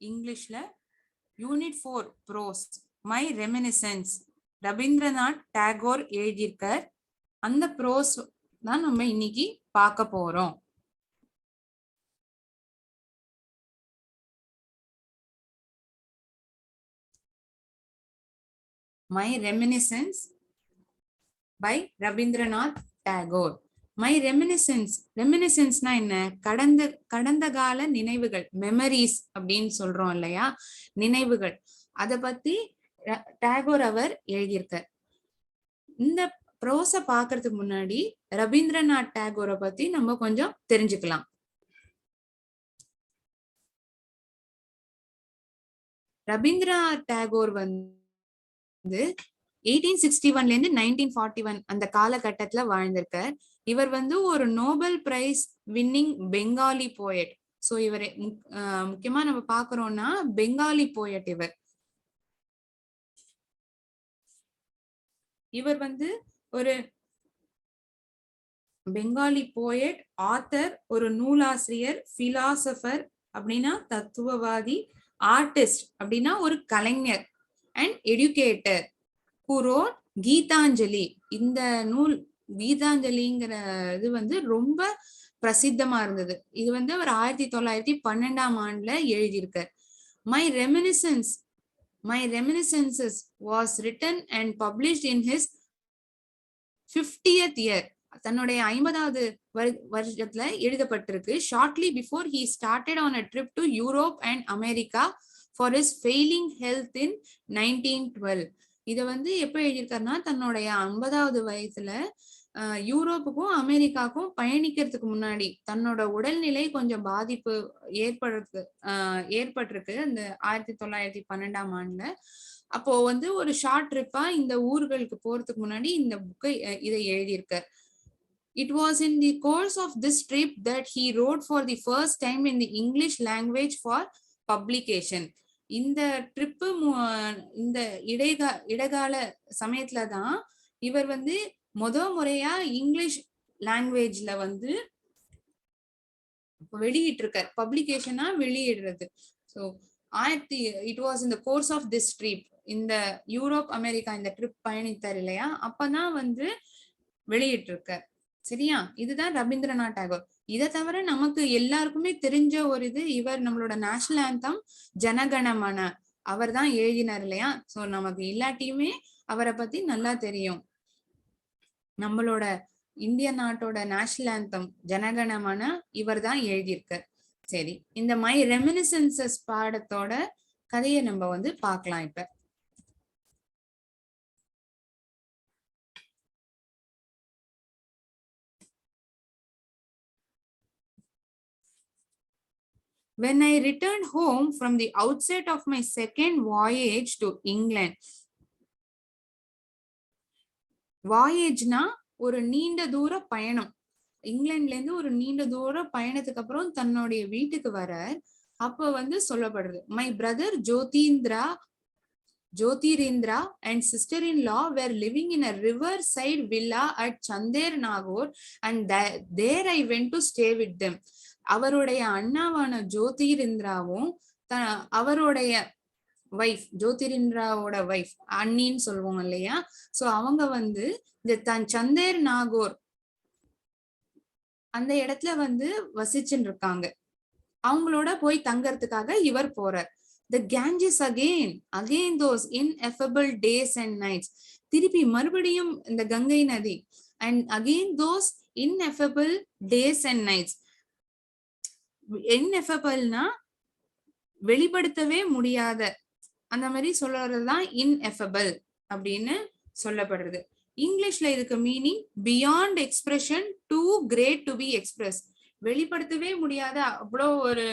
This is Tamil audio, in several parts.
இங்கிலீஷ்ல unit 4 prose my reminiscences Rabindranath Tagore எழுதியிருக்கார். அந்த ப்ரோஸ் தான் நம்ம இன்னைக்கு பார்க்க போறோம். My reminiscences by Rabindranath Tagore. மை ரெமினிசன்ஸ்னா என்ன? கடந்த கால நினைவுகள், மெமரிஸ் அப்படின்னு சொல்றோம் இல்லையா, நினைவுகள். அத பத்தி டாகோர் அவர் எழுதியிருக்கார். இந்த ப்ரோஸ பாக்குறதுக்கு முன்னாடி ரவீந்திரநாத் டாகோரை பத்தி நம்ம கொஞ்சம் தெரிஞ்சுக்கலாம். ரவீந்திரநாத் டாகோர் வந்து 1861 இருந்து 1941 அந்த காலகட்டத்துல வாழ்ந்திருக்கார். இவர் வந்து ஒரு Nobel prize winning Bengali poet. So இவர் முக்கியமா நம்ம பாக்குறோம்னா பெங்காலி போயட். இவர் வந்து ஒரு பெங்காலி போயட், ஆத்தர், ஒரு நூலாசிரியர், பிலாசபர் அப்படின்னா தத்துவவாதி, ஆர்டிஸ்ட் அப்படின்னா ஒரு கலைஞர், அண்ட் எடுகேட்டர் who wrote கீதாஞ்சலி. இந்த நூல் கீதாஞ்சலிங்கிற இது வந்து ரொம்ப பிரசித்தமா இருந்தது. இது வந்து அவர் 1912 எழுதியிருக்கார். My reminiscences was written and published in his 50th year. தன்னுடைய 50வது வருஷத்துல எழுதப்பட்டிருக்கு. Shortly before he started on a trip to Europe and America for his failing health in 1912. இத வந்து எப்ப எழுதியிருக்காருன்னா தன்னுடைய 50வது வயசுல யூரோப்புக்கும் அமெரிக்காவுக்கும் பயணிக்கிறதுக்கு முன்னாடி தன்னோட உடல்நிலை கொஞ்சம் பாதிப்பு ஏற்பட்டிருக்கு அந்த 1912 அப்போ வந்து ஒரு ஷார்ட் ட்ரிப்பா இந்த ஊர்களுக்கு போறதுக்கு முன்னாடி இந்த புக்கை இதை எழுதியிருக்கார். It was in the course of this trip that he wrote for the first time in the English language for publication. இந்த ட்ரிப்பு இந்த இடைக்கால சமயத்துலதான் இவர் வந்து முறையா இங்கிலீஷ் லாங்குவேஜ்ல வந்து வெளியிட்டு இருக்கார். பப்ளிகேஷனா வெளியிடுறது. So it was in the course of this trip. இந்த யூரோப் அமெரிக்கா இந்த ட்ரிப் பயணித்தார் இல்லையா, அப்பதான் வந்து வெளியிட்டு இருக்கார். சரியா? இதுதான் ரவீந்திரநாத் டாகோர். இதை தவிர நமக்கு எல்லாருக்குமே தெரிஞ்ச ஒரு இது, இவர் நம்மளோட நேஷனல் ஆந்தம் ஜனகணமன அவர் தான் எழுதினார் இல்லையா. சோ நமக்கு இல்லாட்டியுமே அவரை பத்தி நல்லா தெரியும். நம்மளோட இந்திய நாட்டோட நேஷனல் ஆந்தம் ஜனகணமன இவர் தான் எழுதியிருக்கார். சரி, இந்த மை ரெமினிசன்சஸ் பாடத்தோட கதையை நம்ம வந்து பார்க்கலாம். இப்ப when I returned home from the outset of my second voyage to England. வாயேஜ்னா ஒரு நீண்ட தூர பயணம். இங்கிலாந்துல இருந்து ஒரு நீண்ட தூர பயணத்துக்கு அப்புறம் தன்னுடைய வீட்டுக்கு வர அப்ப வந்து சொல்லப்படுறது, my brother Jyotirindra and sister-in-law were living in a riverside villa at Chandler Nagore and there I went to stay with them. அவருடைய அண்ணாவான ஜோதிரிந்திராவும் அவருடைய வைஃப், ஜோதிரிந்திராவோட வைஃப் அண்ணின்னு சொல்லுவோம் இல்லையா, சோ அவங்க வந்து இந்த சந்தேர் நாகோர் அந்த இடத்துல வந்து வசிச்சுன்னு இருக்காங்க. அவங்களோட போய் தங்கறதுக்காக இவர் போறார். The Ganges again those ineffable days and nights. திருப்பி மறுபடியும் இந்த கங்கை நதி, and again those ineffable days and nights. ineffableனா வெளிப்படுத்தவே முடியாத, அந்த மாதிரி சொல்றதுதான் ineffable அப்படின்னு சொல்லப்படுறது. இங்கிலீஷ்ல இதுக்கு meaning beyond expression, too great to be express. வெளிப்படுத்தவே முடியாத அவ்வளோ ஒரு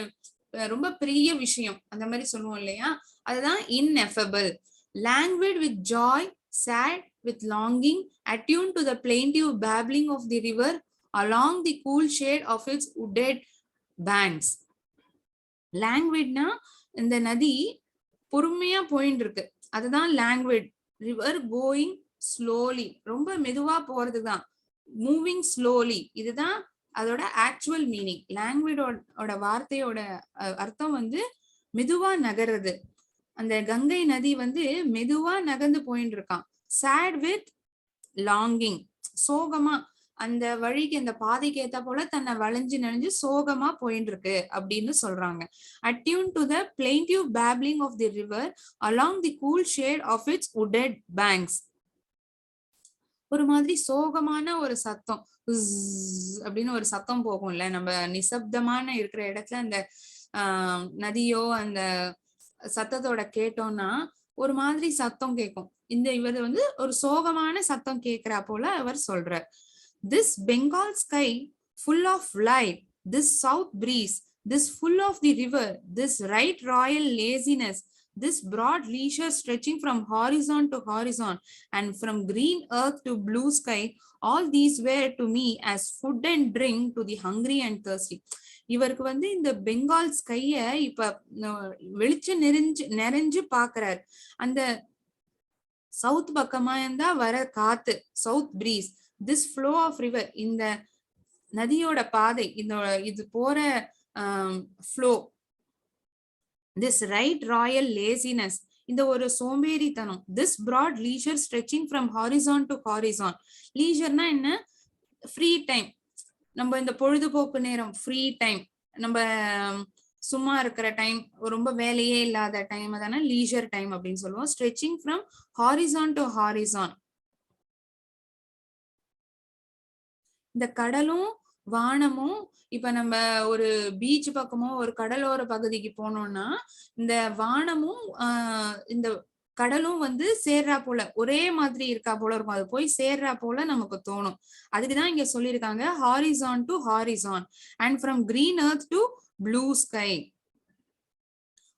ரொம்ப பெரிய விஷயம் அந்த மாதிரி சொல்லுவோம் இல்லையா, அதுதான் ineffable. Languid with joy, sad with longing, attuned to the plaintive babbling of the river along the cool shade of its wooded banks. Languidனா இந்த நதி பொறுமையா போயிட்டு இருக்கு, அதுதான் லாங்குவேஜ். ரிவர் கோயிங் ஸ்லோலி, ரொம்ப மெதுவா போறதுதான் மூவிங் ஸ்லோலி, இதுதான் அதோட ஆக்சுவல் மீனிங். லாங்குவேஜோட வார்த்தையோட அர்த்தம் வந்து மெதுவா நகருது. அந்த கங்கை நதி வந்து மெதுவா நகர்ந்து போயிட்டு இருக்கான். சேட் வித் லாங்கிங், சோகமா அந்த வழிக்கு அந்த பாதைக்கு ஏத்த போல தன்னை வளைஞ்சு நெளிஞ்சு சோகமா போயிட்டு இருக்கு அப்படின்னு சொல்றாங்க. Attune to the plaintive babbling of the river along the cool shade of its wooded banks. ஒரு மாதிரி சோகமான ஒரு சத்தம் அப்படின்னு ஒரு சத்தம் போகும்ல, நம்ம நிசப்தமான இருக்கிற இடத்துல அந்த நதியோ அந்த சத்தத்தோட கேட்டோம்னா ஒரு மாதிரி சத்தம் கேட்கும். இவர் வந்து ஒரு சோகமான சத்தம் கேட்கிறா போல அவர் சொல்றார். This Bengal sky full of light, this south breeze, this full of the river, this right royal laziness, this broad leisure stretching from horizon to horizon and from green earth to blue sky, all these were to me as food and drink to the hungry and thirsty. இவருக்கு வந்து இந்த பெங்கால் ஸ்கைய இப்ப வெளிச்சம் நிறைஞ்சு பாக்குறாரு. அந்த சவுத் பக்கமா இருந்தா வர காத்து, south breeze, this flow of river, இந்த நதியோட பாதை, இது போற flow, this right royal laziness, இந்த ஒரு சோம்பேறித்தனம், this broad leisure stretching from horizon to horizon. லீஷர்னா என்ன? ஃப்ரீ டைம், நம்ம இந்த பொழுதுபோக்கு நேரம், ஃப்ரீ டைம், நம்ம சும்மா இருக்கிற டைம், ரொம்ப வேலையே இல்லாத டைம் தானே லீஷர் டைம் அப்படின்னு சொல்லுவோம். Stretching from horizon to horizon. இந்த கடலும் வானமும், இப்ப நம்ம ஒரு பீச் பக்கமோ ஒரு கடலோர பகுதிக்கு போனோம்னா இந்த வானமும் இந்த கடலும் வந்து சேர்றா போல, ஒரே மாதிரி இருக்கா போல இருக்கும். அது போய் சேர்றா போல நமக்கு தோணும். அதுக்குதான் இங்க சொல்லியிருக்காங்க horizon to horizon and from green earth to blue sky.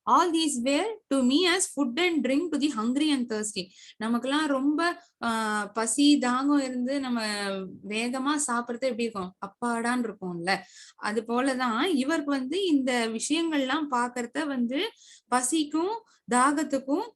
All these were to me as food and drink to the hungry and thirsty. நமக்கெல்லாம் ரொம்ப பசி தாகம் இருந்து நம்ம வேகமா சாப்பிடுறது எப்படி இருக்கும், அப்பாடான்னு இருக்கும்ல. அது போலதான் இவருக்கு வந்து இந்த விஷயங்கள்லாம் பாக்குறத வந்து பசிக்கும் தாகத்துக்கும்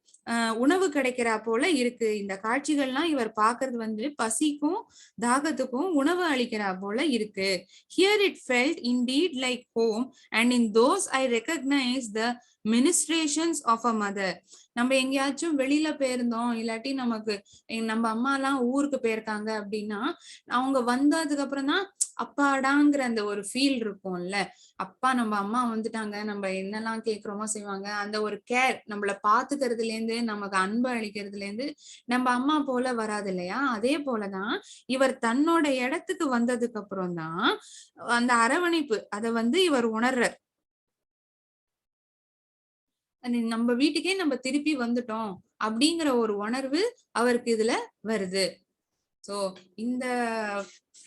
உணவு கிடைக்கிறா போல இருக்கு. இந்த காட்சிகள்லாம் இவர் பாக்குறது வந்து பசிக்கும் தாகத்துக்கும் உணவு அளிக்கிறா போல இருக்கு. Here it felt indeed like home and in those I recognized the ministrations of a mother. நம்ம எங்கேயாச்சும் வெளியில போயிருந்தோம், இல்லாட்டி நமக்கு நம்ம அம்மா எல்லாம் ஊருக்கு போயிருக்காங்க அப்படின்னா அவங்க வந்ததுக்கு அப்புறம் தான் அப்பாடாங்கிற அந்த ஒரு ஃபீல் இருக்கும்ல. அப்பா நம்ம அம்மா வந்துட்டாங்க, நம்ம என்னெல்லாம் கேட்கிறோமோ செய்வாங்க, அந்த ஒரு கேர், நம்மள பாத்துக்கிறதுல இருந்து நமக்கு அன்பு அளிக்கிறதுல இருந்து நம்ம அம்மா போல வராது இல்லையா. அதே போலதான் இவர் தன்னோட இடத்துக்கு வந்ததுக்கு அப்புறம் தான் அந்த அரவணைப்பு அதை வந்து இவர் உணர்றார். நம்ம வீட்டுக்கே நம்ம திருப்பி வந்துட்டோம் அப்படிங்கிற ஒரு உணர்வு அவருக்கு இதுல வருது. சோ இந்த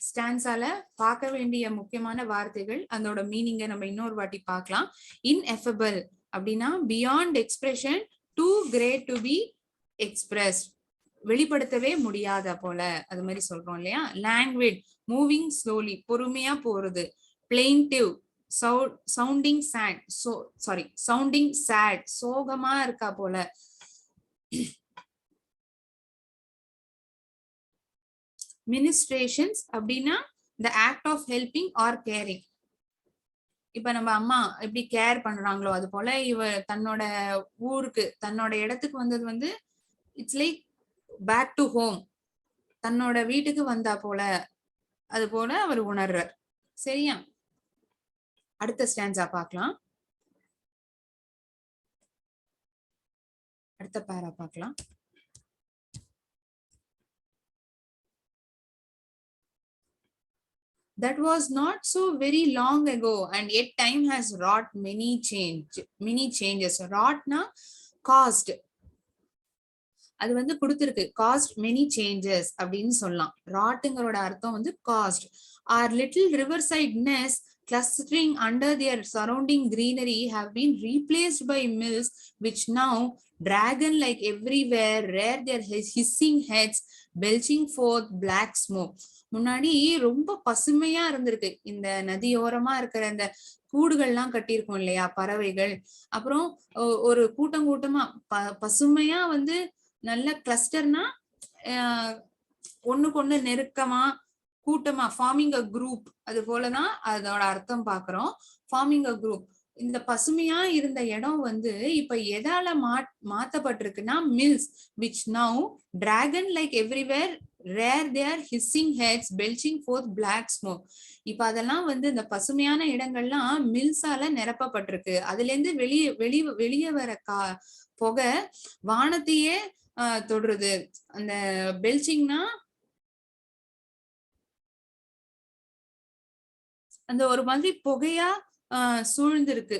ஸ்டான்ஸால பார்க்க வேண்டிய முக்கியமான வார்த்தைகள், அதோட மீனிங்கை நம்ம இன்னொரு வாட்டி பார்க்கலாம். இன்எஃபபிள் அப்படின்னா beyond expression, too great to be expressed, வெளிப்படுத்தவே முடியாத போல, அது மாதிரி சொல்றோம் இல்லையா. லாங்குவேஜ், மூவிங் ஸ்லோலி, பொறுமையா போறது. பிளெயின்டிவ், சவுண்டிங் சேட், சவுண்டிங் சேட், சோகமா இருக்கா போல. மினிஸ்ட்ரேஷன்ஸ் அப்படின்னா the act of helping or caring. இப்ப நம்ம அம்மா எப்படி கேர் பண்றாங்களோ அது போல இவ தன்னோட ஊருக்கு தன்னோட இடத்துக்கு வந்தது வந்து it's like back to home, தன்னோட வீட்டுக்கு வந்தா போல, அது போல அவர் உணர்றார். சரியா, அடுத்த ஸ்டான்ஸா பார்க்கலாம். அடுத்த பேரா பார்க்கலாம். That was not so very long ago, and yet time has wrought many changes. Wrought-na caused, அது வந்து கொடுத்திருக்கு. caused many changes அப்படின்னு சொல்லலாம். wrought-ங்கரோட அர்த்தம் வந்து caused. Our little riverside nest clustering under their surrounding greenery have been replaced by mills which now dragon like everywhere rear their hissing heads belching forth black smoke. முன்னாடி ரொம்ப பசுமையா இருந்திருக்கு. இந்த நதியோரமா இருக்கிற இந்த கூடுகள்லாம் கட்டியிருக்கோம் இல்லையா பறவைகள், அப்புறம் ஒரு கூட்டமா பசுமையா வந்து நல்ல கிளஸ்டர்னா ஒண்ணுக்கு ஒண்ணு நெருக்கமா கூட்டமா, ஃபார்மிங் அ குரூப், அது போலதான் அதோட அர்த்தம் பாக்குறோம். ஃபார்மிங் அ குரூப், இந்த பசுமையா இருந்த இடம் வந்து இப்ப எதால மாத்தப்பட்டிருக்குன்னா mills which now dragon like everywhere rare their hissing heads belching forth black smoke. இப்ப அதெல்லாம் வந்து இந்த பசுமையான இடங்கள்லாம் மில்ஸால நிரப்பப்பட்டிருக்கு. அதுல இருந்து வெளியே வர புகை வானத்தையே தொடுறது. அந்த பெல்ச்சிங்னா அந்த ஒரு மாதிரி புகையா சூழ்ந்திருக்கு.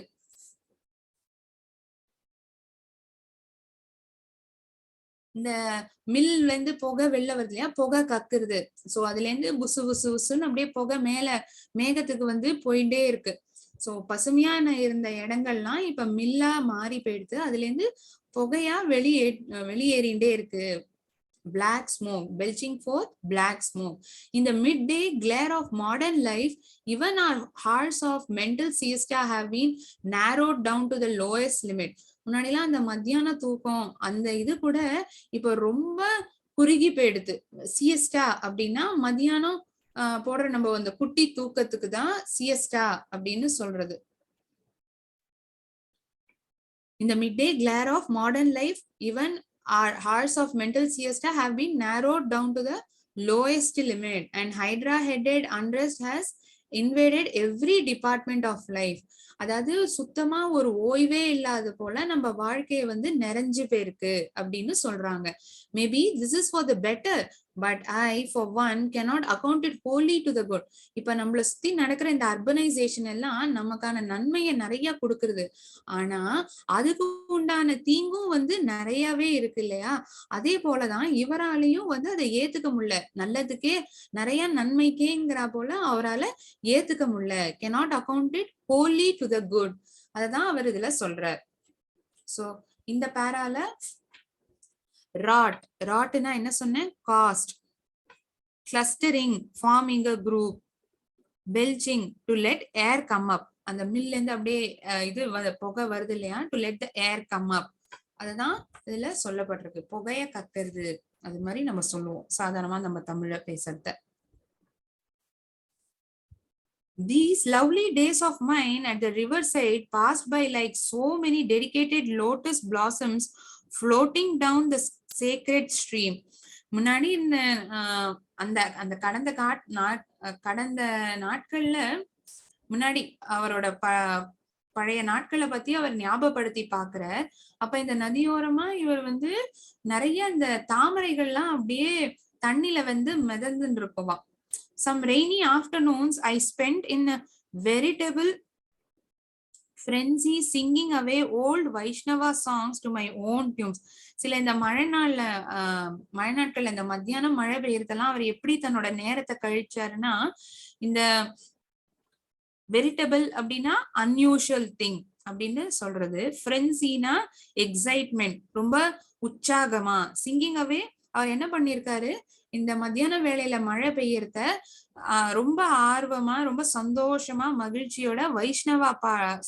இந்த மில்ல இருந்து புகை வெளில வருது இல்லையா, புகை கக்குறது. சோ அதுல இருந்து புசு புசு புசுன்னு அப்படியே புகை மேல மேகத்துக்கு வந்து போயிட்டே இருக்கு. சோ பசுமையான இருந்த இடங்கள்லாம் இப்ப மில்லா மாறி போயிடுது. அதுல இருந்து புகையா வெளியேறிண்டே இருக்கு. Black smoke, belching forth black smoke. In the midday glare of modern life, even our hours of mental siesta have been narrowed down to the lowest limit. முன்னாடிலாம் அந்த மத்தியான தூக்கம் அந்த இது கூட இப்ப ரொம்ப குறுகி போயிடுது. சியஸ்டா அப்படின்னா மத்தியானம் போடுற நம்ம அந்த குட்டி தூக்கத்துக்கு தான் சியஸ்டா அப்படின்னு சொல்றது. In the midday glare of modern life, even our hours of mental siesta have been narrowed down to the lowest limit, and hydra-headed unrest has invaded every department of life. அதாவது சுத்தமா ஒரு ஓய்வே இல்லாத போல நம்ம வாழ்க்கையை வந்து நிறைஞ்சு போயிருக்கு அப்படின்னு சொல்றாங்க. Maybe this is for the better, but I for one cannot account it wholly to the good. இப்ப நம்மள சுத்தி நடக்கிற இந்த அர்பனைசேஷன் எல்லாம் நமக்கான நன்மையை நிறைய கொடுக்கறது. ஆனா அதுக்கு உண்டான தீங்கும் வந்து நிறையவே இருக்கு இல்லையா? அதே போலதான் இவராலையும் வந்து அதை ஏத்துக்க முடியல. நல்லதுக்கே நிறைய நன்மைக்கேங்கிற போல அவரால ஏத்துக்க முடியல. cannot account it wholly to the good. அததான் அவர் இதுல சொல்றார். சோ இந்த பேரால ராட்னா என்ன சொன்னேன்? Cast, clustering, forming a group, belching to let air come up. அந்த மில்ல இருந்து அப்படியே இது புகை வருது இல்லையா, to let the air come up. அதுதான் இதுல சொல்லப்பட்டிருக்கு. புகைய கத்துறது அது மாதிரி நம்ம சொல்லுவோம் சாதாரணமா நம்ம தமிழ்ல பேசுறத. These lovely days of mine at the riverside passed by like so many dedicated lotus blossoms floating down the sacred stream. முன்னாடி இந்த அந்த அந்த கடந்த நாட்கள்ல முன்னாடி அவரோட பழைய நாட்களை பத்தி அவர் ஞாபகப்படுத்தி பாக்குற. அப்ப இந்த நதியோரமா இவர் வந்து நிறைய இந்த தாமரைகள்லாம் அப்படியே தண்ணில வந்து மிதந்துன்னு இருக்குவான். Some rainy afternoons I spent in a veritable frenzy singing away old Vaishnava songs to my own tunes. சில இந்த மழை நாட்கள் இந்த மத்தியானம் மழை பெய்யறதெல்லாம் அவர் எப்படி தன்னோட நேரத்தை கழிச்சாருன்னா, இந்த வெரிட்டபிள் அப்படின்னா அன்யூஷுவல் திங் அப்படின்னு சொல்றது. ஃப்ரென்சினா எக்ஸைட்மெண்ட், ரொம்ப உற்சாகமா. சிங்கிங் அவே அவர் என்ன பண்ணிருக்காரு, இந்த மத்தியான வேளையில மழை பெய்யறத ரொம்ப ஆர்வமா ரொம்ப சந்தோஷமா மகிழ்ச்சியோட வைஷ்ணவா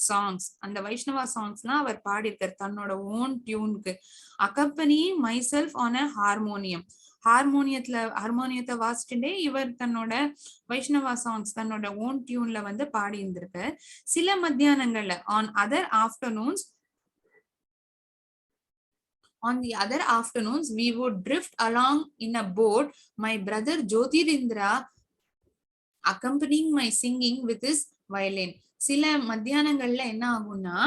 சாங்ஸ், அந்த வைஷ்ணவா சாங்ஸ் எல்லாம் அவர் பாடியிருக்காரு தன்னோட ஓன் டியூனுக்கு. Accompany myself on a harmonium. ஹார்மோனியத்தை வாசிச்சுட்டே இவர் தன்னோட வைஷ்ணவா சாங்ஸ் தன்னோட ஓன் டியூன்ல வந்து பாடி இருந்திருக்கு. சில மத்தியானங்கள்ல on the other afternoons we would drift along in a boat, my brother Jyotirindra accompanying my singing with his violin. சில மத்தியானங்கள்ல என்ன ஆகும்னா,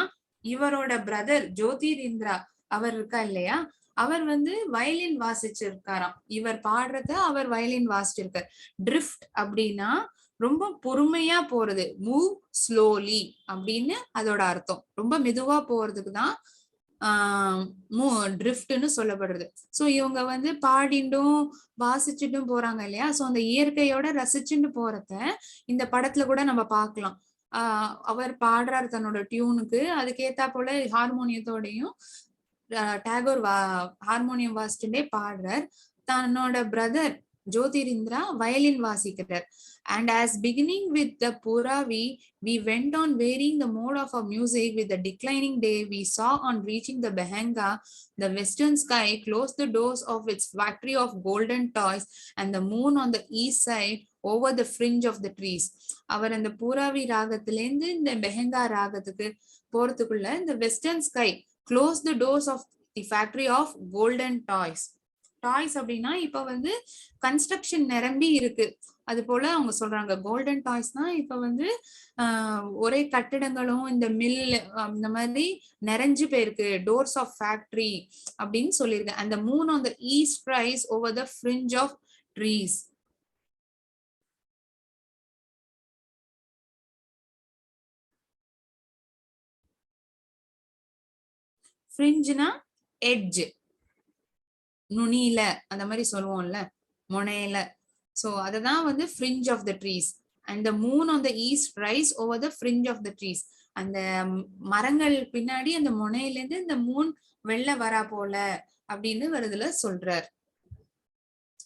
இவரோட பிரதர் ஜோதிரிந்திரா அவர் இருக்கா இல்லையா, அவர் வந்து வயலின் வாசிச்சிருக்காராம். இவர் பாடுறத அவர் வயலின் வாசிச்சிருக்கார். ட்ரிஃப்ட் அப்படின்னா ரொம்ப பொறுமையா போறது, மூவ் ஸ்லோலி அப்படின்னு அதோட அர்த்தம். ரொம்ப மெதுவா போறதுக்கு தான் ட்ரிஃப்ட்னு சொல்லப்படுறது. சோ இவங்க வந்து பாடிண்டும் வாசிச்சுட்டும் போறாங்க இல்லையா. சோ அந்த இயற்கையோட ரசிச்சுட்டு போறத இந்த படத்துல கூட நம்ம பார்க்கலாம். அவர் பாடுறாரு தன்னோட டியூனுக்கு, அதுக்கேத்தா போல ஹார்மோனியத்தோடையும் டாகோர் ஹார்மோனியம் வாசிச்சுட்டே பாடுறார். தன்னோட பிரதர் ஜோதிரிந்திரா வயலின் வாசிக்கிறார். And as beginning with the Puravi, we went on varying the mode of our music. With the declining day, we saw on reaching the Bahanga, the western sky close the doors of its factory of golden toys, and the moon on the east side over the fringe of the trees. அவர் அந்த பூராவி ராகத்திலேருந்து இந்த பெஹங்கா ராகத்துக்கு போறதுக்குள்ள இந்த western sky close the doors of the factory of golden toys. Toys அப்படின்னா இப்ப வந்து கன்ஸ்ட்ரக்ஷன் நிரம்பி இருக்கு, அது போல அவங்க சொல்றாங்க. கோல்டன் டாய்ஸ்னா இப்ப வந்து ஒரே கட்டிடங்களும் இந்த மில் இந்த மாதிரி நிறைஞ்சு போயிருக்கு. டோர்ஸ் ஆஃப் ஃபேக்டரி அப்படின்னு சொல்லியிருக்கேன். அந்த moon on the east rise over the fringe of trees. ஃப்ரிஞ்சுனா எட்ஜ், நுனியில அந்த மாதிரி சொல்லுவோம்ல, முனையில. சோ அததான் வந்து fringe of the trees and the moon on the east rise over the fringe of the trees. அந்த மரங்கள் பின்னாடி அந்த முனையில இருந்து இந்த மூன் வெள்ள வரா போல அப்படின்னு வருதுல சொல்றார்.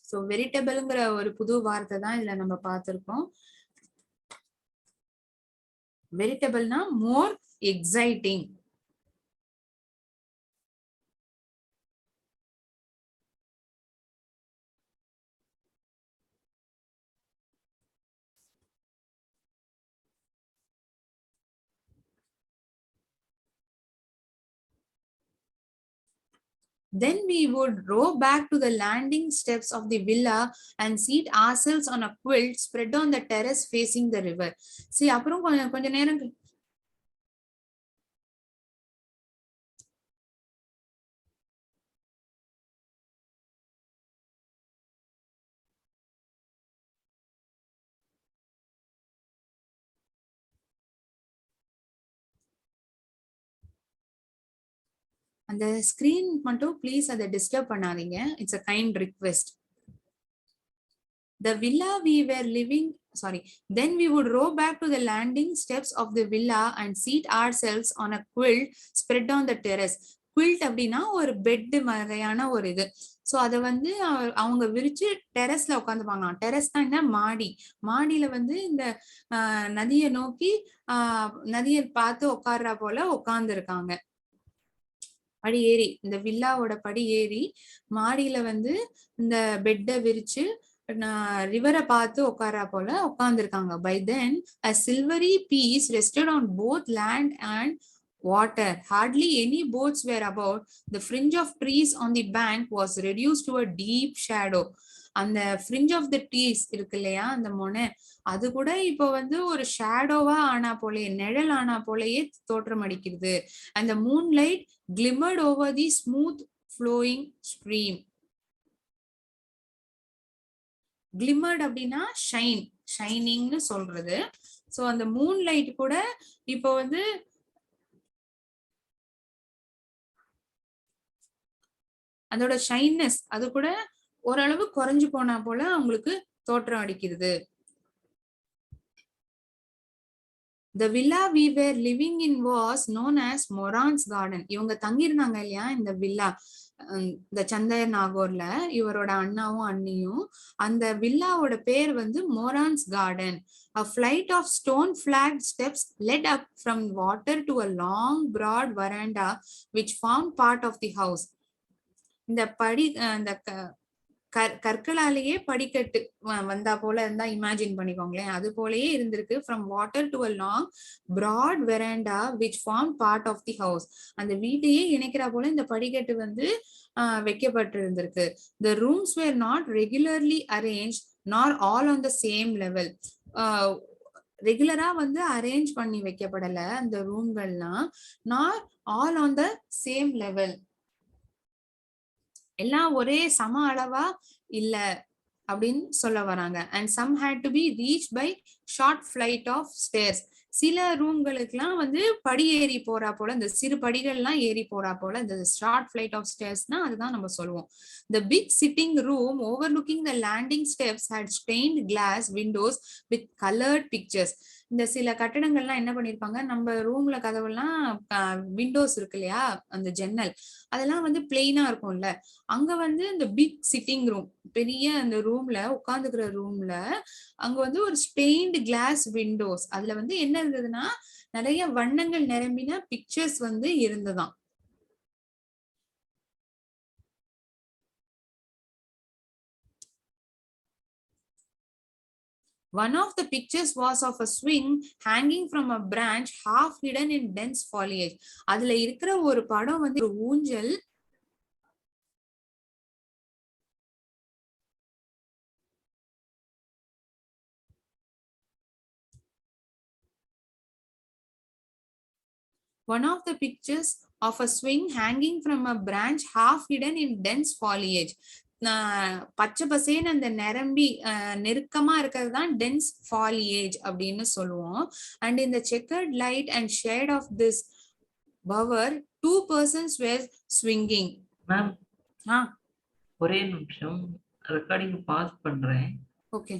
சோ வெரிட்டபிள்ங்கிற ஒரு புது வார்த்தை தான் இதுல நம்ம பார்த்திருக்கோம். வெரிட்டபிள்னா more exciting. Then we would row back to the landing steps of the villa and seat ourselves on a quilt spread on the terrace facing the river. See, அப்புறம் கொஞ்ச நேரம் அந்த ஸ்கிரீன் மட்டும் ப்ளீஸ் அதை டிஸ்டர்ப் பண்ணாதீங்க. It's a kind request. The villa we were living, then we would row back to the landing steps of the villa and seat ourselves on a quilt spread on the terrace. Quilt அப்படின்னா ஒரு பெட் மாதிரியான ஒரு இது. சோ அத வந்து அவங்க விரிச்சு டெரஸ்ல உட்காந்துப்பாங்களாம். டெரஸ் தான் என்ன, மாடி. மாடியில வந்து இந்த நதியை நோக்கி நதியை பார்த்து உட்கார்றா போல உட்கார்ந்து இருக்காங்க. படி ஏறி, இந்த வில்லாவோட படி ஏறி மாடியில வந்து இந்த பெட்டை விரிச்சு ரிவரை பார்த்து உட்காரா போல உட்கார்ந்துருக்காங்க. By then a silvery peace rested on both land and water. Hardly any boats were about. The fringe of trees on the bank was reduced to a deep shadow. அந்த fringe of the trees இருக்கு இல்லையா, அந்த முனை, அது கூட இப்போ வந்து ஒரு ஷேடோவா ஆனா போலயே, நிழல் ஆனா போலயே தோற்றம் அடிக்கிறது. And the moonlight glimmered over the smooth flowing stream. கிளிமர்ட் அப்படின்னா ஷைன், ஷைனிங்னு சொல்றது. சோ அந்த மூன் லைட் கூட இப்போ வந்து அதோட ஷைன்னஸ் அது கூட ஓரளவு குறைஞ்சு போனா போல அவங்களுக்கு தோற்றம் அடிக்கிறது. The villa we were living in was known as Moran's garden. இவங்க தங்கியிருந்தாங்க இல்லையா இந்த வில்லா, இந்த சந்தர் நாகூர்ல, இவரோட அண்ணாவும் அண்ணியும். அந்த வில்லாவோட பேர் வந்து மோரான்ஸ் garden. A flight of stone flagged steps led up from water to a long broad veranda which formed part of the house. இந்த படி அந்த கற்களாலேயே படிக்கட்டு வந்தா போல இருந்தா இமேஜின் பண்ணிக்கோங்களேன், அது போலயே இருந்திருக்கு. From water to a long broad verandah which form part of the house. அந்த வீட்டையே இணைக்கிறா போல இந்த படிக்கட்டு வந்து வைக்கப்பட்டு இருந்திருக்கு. The rooms were not regularly arrange nor all on the same level. ரெகுலரா வந்து அரேஞ்ச் பண்ணி வைக்கப்படல அந்த ரூம்கள்லாம். Nor all on the same level, எல்லாம் ஒரே சம அளவா இல்ல அப்படின்னு சொல்ல வராங்க. And some had to be reached by short flight of stairs. சில ரூம்களுக்குலாம் வந்து படி ஏறி போறா போல, இந்த சிறு படிகள்லாம் ஏறி போறா போல இந்த ஷார்ட் ஃபிளைட் ஆஃப் ஸ்டேர்ஸ்னா அதுதான் நம்ம சொல்லுவோம். The big sitting room overlooking the landing steps had stained glass windows with colored pictures. இந்த சில கட்டடங்கள்லாம் என்ன பண்ணிருப்பாங்க, நம்ம ரூம்ல கதவுலாம் விண்டோஸ் இருக்கு இல்லையா, அந்த ஜன்னல் அதெல்லாம் வந்து பிளெயினா இருக்கும்ல, அங்க வந்து இந்த பிக் சிட்டிங் ரூம், பெரிய அந்த ரூம்ல உட்கார்ந்துக்கிற ரூம்ல அங்க வந்து ஒரு ஸ்டெயின்டு கிளாஸ் விண்டோஸ், அதுல வந்து என்ன இருந்ததுன்னா நிறைய வண்ணங்கள் நிரம்பின பிக்சர்ஸ் வந்து இருந்ததாம். One of the pictures was of a swing hanging from a branch half hidden in dense foliage. அதுல இருக்கிற ஒரு படம் வந்து ஒரு ஊஞ்சல். One of the pictures of a swing hanging from a branch half hidden in dense foliage. பச்சை பசேன்னு அந்த நிரம்பி நெருக்கமா இருக்கிறது தான் டென்ஸ் ஃபாலியேஜ் அப்படின்னு சொல்லுவோம். அண்ட் இந்த checkered light and shade of this bower 2 persons were swinging. Ma'am ஒரே நிமிஷம் ரெக்கார்டிங் பாஸ் பண்றேன். ஓகே,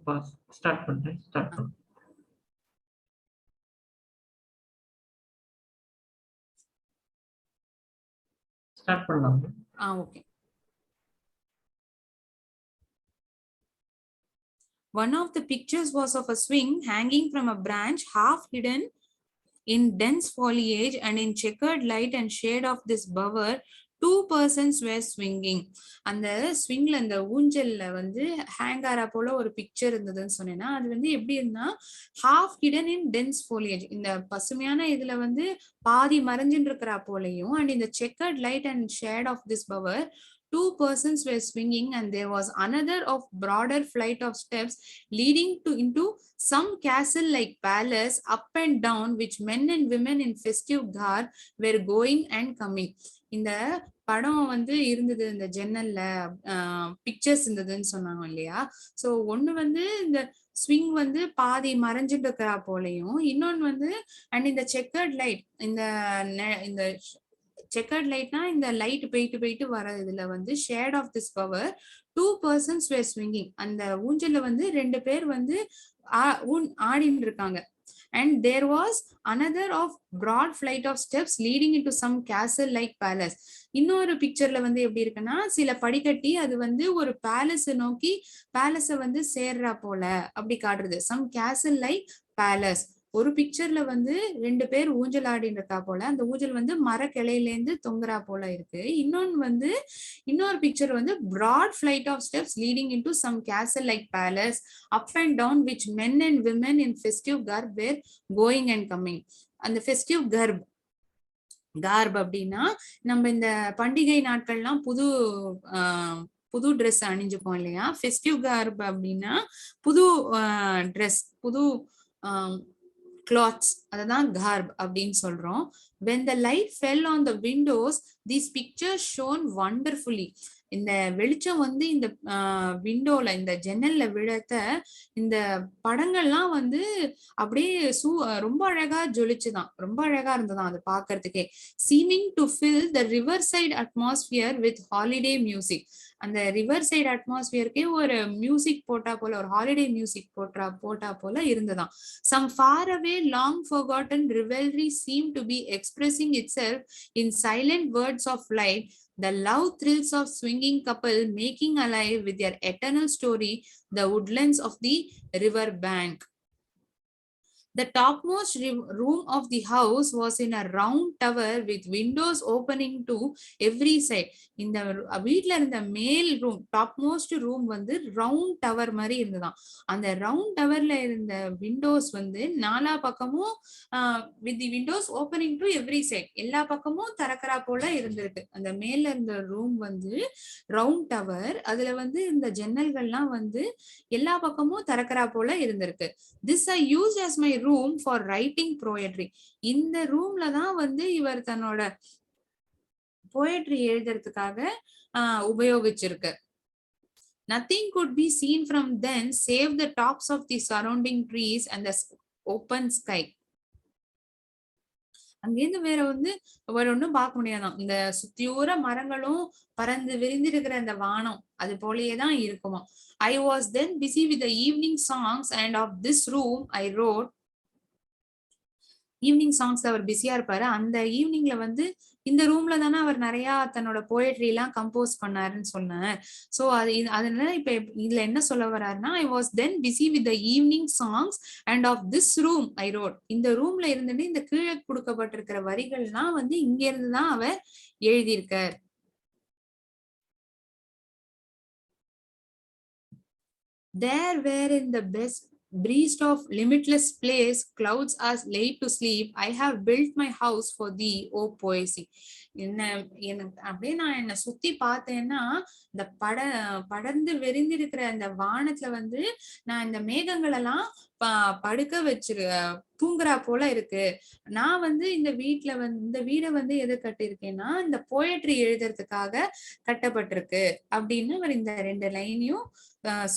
பாஸ் ஸ்டார்ட் பண்றேன். ஸ்டார்ட் பண்ணலாம். Okay. One of the pictures was of a swing hanging from a branch half hidden in dense foliage, and in checkered light and shade of this bower 2 persons were swinging. அந்த ஸ்விங்ல அந்த ஊஞ்சல்ல வந்து ஹேங்காரா போல ஒரு பிக்சர் இருந்ததுன்னு சொன்னேன்னா, அது வந்து எப்படி இருந்தா half hidden in dense foliage, இந்த பசுமையான இதுல வந்து பாதி மறைஞ்சின்னு இருக்கிறா போலையும், and in the checkered light and shade of this bower 2 persons were swinging, and there was another of broader flight of steps leading into some castle-like palace up and down, which men and women in festive garb were going and coming. இந்த படம் வந்து இருந்தது, இந்த ஜன்னல்ல பிக்சர்ஸ் இருந்ததுன்னு சொன்னாங்க இல்லையா. சோ ஒண்ணு வந்து இந்த ஸ்விங் வந்து பாதி மறைஞ்சிட்டு இருக்கிறா போலையும், இன்னொன்னு வந்து அண்ட் இந்த செக்கர்ட் லைட், இந்த செக்கர்ட் லைட்னா இந்த லைட் போயிட்டு வர இதுல வந்து shade of this bower 2 persons were swinging. அந்த ஊஞ்சல்ல வந்து 2 பேர் வந்து ஆடின்னு இருக்காங்க. And there was another of broad flight of steps leading into some castle like palace. இன்னொரு பிக்சர்ல வந்து எப்படி இருக்குன்னா, சில படிக்கட்டி அது வந்து ஒரு பேலஸ் நோக்கி பேலஸ வந்து சேர்றா போல அப்படி காட்டுறது. some castle like palace. ஒரு பிக்சர்ல வந்து 2 பேர் ஊஞ்சல் ஆடின்னு இருக்கா போல, அந்த ஊஞ்சல் வந்து மரக்கிளையில இருந்து தொங்குறா போல இருக்கு. இன்னொரு பிக்சர் வந்து broad flight of steps leading into some castle like palace up and down, which men and women in festive garb were going and coming. அந்த festive garb அப்படின்னா நம்ம இந்த பண்டிகை நாட்கள்லாம் புது ட்ரெஸ் அணிஞ்சுப்போம் இல்லையா. ஃபெஸ்டிவ் கார்ப் அப்படின்னா புது ட்ரெஸ், புது கிளாத்ஸ், அததான் கார்ப் அப்படின்னு சொல்றோம். when the light fell on the windows, these pictures shone wonderfully. இந்த வெளிச்சம் வந்து இந்த விண்டோல, இந்த ஜன்னல்ல விழத்த இந்த படங்கள்லாம் வந்து அப்படியே ரொம்ப அழகா ஜொலிச்சுதான், ரொம்ப அழகா இருந்ததான் அது பாக்குறதுக்கே. seeming to fill the riverside atmosphere with holiday music. அந்த ரிவர் சைடு அட்மாஸ்பியருக்கே ஒரு மியூசிக் போட்டா போல, ஒரு ஹாலிடே மியூசிக் போட்டா போல இருந்ததாம். some far away long forgotten revelry seemed to be expressing itself in silent words of light, the love thrills of swinging couple making alive with their eternal story the woodlands of the river bank. The topmost room of the house was in a round tower with windows opening to every side. இந்த வீட்ல இருந்த மேல் ரூம், டாப்மோஸ்ட் ரூம் வந்து ரவுண்ட் டவர் மாதிரி இருந்ததாம். அந்த ரவுண்ட் டவர்ல இருந்த விண்டோஸ் வந்து நாலா பக்கமும் with the windows opening to every side, எல்லா பக்கமும் திறக்கறா போல இருந்திருக்கு. அந்த மேல இருந்த ரூம் வந்து ரவுண்ட் டவர், அதுல வந்து இந்த ஜன்னல்கள்லாம் வந்து எல்லா பக்கமும் திறக்கறா போல இருந்திருக்கு. This I used as my room for writing poetry. இந்த ரூம்ல தான் வந்து இவர் தன்னோட poetry எழுதுறதுக்காக உபயோகிச்சிருக்கு. Nothing could be seen from then save the tops of the surrounding trees and the open sky. அங்கிருந்து வேற வந்து ஒன்னும் பார்க்க முடியாதாம். இந்த சுத்தியோர மரங்களும் பறந்து விரிந்திருக்கிற அந்த வானம் அது போலயேதான் இருக்குமா. I was then busy with the evening songs and of this room I wrote. Evening songs அவர் பிஸியா இருப்பாரு. அந்த ஈவினிங்ல வந்து இந்த ரூம்ல தானே அவர் நிறைய தன்னோட போயட்ரி எல்லாம் கம்போஸ் பண்ணாருன்னு சொன்னார். சோ அதனால இப்ப இதுல என்ன சொல்ல வர்றாருன்னா, I was then busy with the evening songs and of this room I wrote. இந்த ரூம்ல இருந்துட்டு இந்த கீழே கொடுக்கப்பட்டிருக்கிற வரிகள்லாம் வந்து இங்க இருந்துதான் அவர் எழுதியிருக்கார். There were in the best breast of limitless place, clouds are laid to sleep. I have built my house for thee, O poesy. எனக்கு அப்படியே நான் என்ன சுத்தி பார்த்தேன்னா இந்த படர்ந்து விரிந்திருக்கிற அந்த வானத்துல வந்து நான் இந்த மேகங்கள் எல்லாம் படுக்க வச்சிரு தூங்குறா போல இருக்கு. நான் வந்து இந்த வீடை வந்து எது கட்டியிருக்கேன்னா இந்த போயட்ரி எழுதுறதுக்காக கட்டப்பட்டிருக்கு அப்படின்னு அவர் இந்த 2 லைனையும்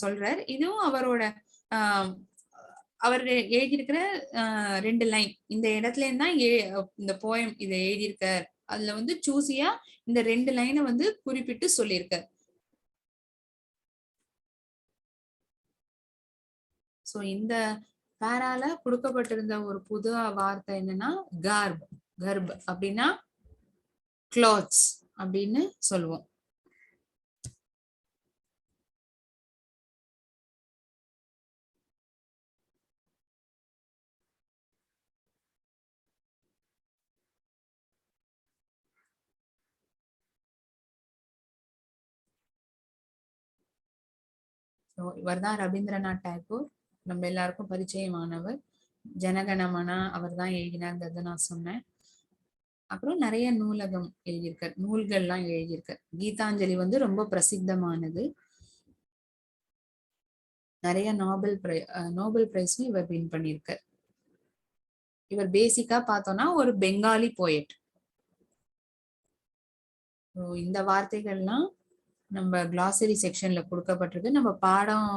சொல்றார். இதுவும் அவரோட அவர் எழுதியிருக்கிற 2 லைன். இந்த இடத்துல தான் இந்த போயம் இதை எழுதியிருக்கார். அதுல வந்து சூசியா இந்த 2 லைனை வந்து குறிப்பிட்டு சொல்லியிருக்கார். சோ இந்த பேரால கொடுக்கப்பட்டிருந்த ஒரு புது வார்த்தை என்னன்னா கர்ப் அப்படின்னா கிளாத்ஸ் அப்படின்னு சொல்லுவோம். இவர்தான் ரவீந்திரநாத் டாகூர், நம்ம எல்லாருக்கும் பரிச்சயமானவர். ஜனகணமனா அவர் தான் எழுதினார்ங்கிறத நான் சொன்னேன். அப்புறம் நிறைய நூல்கள்லாம் எழுதியிருக்கார். கீதாஞ்சலி வந்து ரொம்ப பிரசித்தமானது. நிறைய நோபல் பிரைஸும் இவர் வின் பண்ணியிருக்கார். இவர் பேசிக்கா பார்த்தோம்னா ஒரு பெங்காலி போயட். இந்த வார்த்தைகள்லாம் நம்ம கிளாசரி செக்ஷன்ல கொடுக்கப்பட்டிருக்கு. நம்ம பாடம்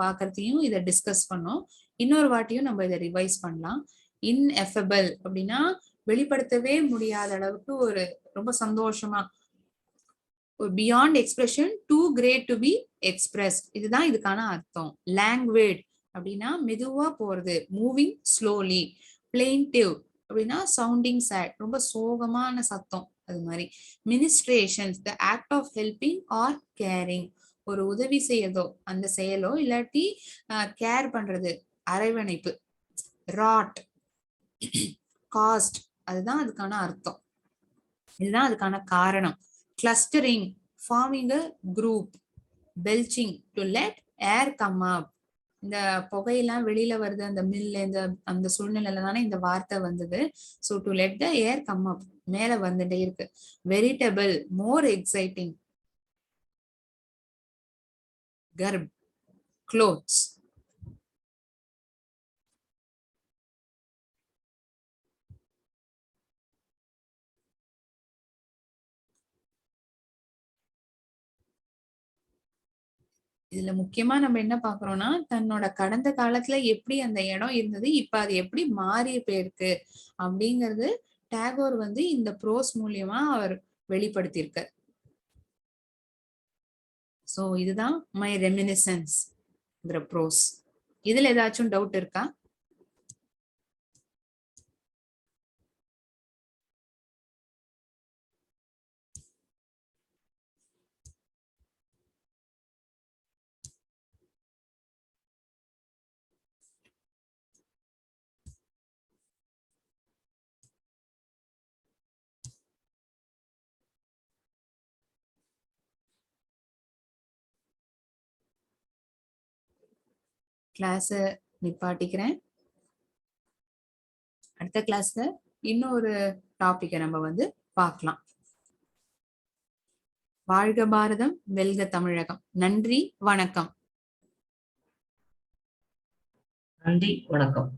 பாக்குறதையும் இதை டிஸ்கஸ் பண்ணோம். இன்னொரு வாட்டியும் நம்ம இதை ரிவைஸ் பண்ணலாம். இன்எஃபபிள் அப்படின்னா வெளிப்படுத்தவே முடியாத அளவுக்கு ஒரு ரொம்ப சந்தோஷமா ஒரு beyond expression, too great to be expressed, இதுதான் இதுக்கான அர்த்தம். லாங்குவேஜ் அப்படின்னா மெதுவா போறது, மூவிங் ஸ்லோலி. பிளெயின்டிவ் அப்படின்னா சவுண்டிங் சேட், ரொம்ப சோகமான சத்தம் அது மாதிரி. Ministrations, the act of helping or caring, ஒரு உதவி செய்யறதோ அந்த செயலோ இல்லாட்டி கேர் பண்றது அரவணைப்பு. ராட், காஸ்ட், அதுதான் அதுக்கான அர்த்தம், இதுதான் அதுக்கான காரணம். Clustering, farming a group. Belching, to let air come up, இந்த புகையெல்லாம் வெளியில வருது அந்த மில்ல, அந்த சூழ்நிலையில தானே இந்த வார்த்தை வந்தது. So to let the air come up, மேல வந்துட்டே இருக்கு. வெரிட்டபிள், மோர் எக்ஸைட்டிங். கர்ப், க்ளோத்ஸ். இதுல முக்கியமா நம்ம என்ன பாக்குறோம்னா தன்னோட கடந்த காலத்துல எப்படி அந்த இடம் இருந்தது, இப்ப அது எப்படி மாறி போயிருக்கு அப்படிங்கிறது டாகோர் வந்து இந்த ப்ரோஸ் மூலியமா அவர் வெளிப்படுத்தியிருக்கார். சோ இதுதான் மை ரெமினிசன்ஸ் ப்ரோஸ். இதுல ஏதாச்சும் டவுட் இருக்கா? கிளாஸ நிப்பாட்டிக்கிறேன். அடுத்த கிளாஸ்ல இன்னொரு டாபிக்கை நம்ம வந்து பார்க்கலாம். வாழ்க பாரதம், வெல்க தமிழகம். நன்றி, வணக்கம். நன்றி, வணக்கம்.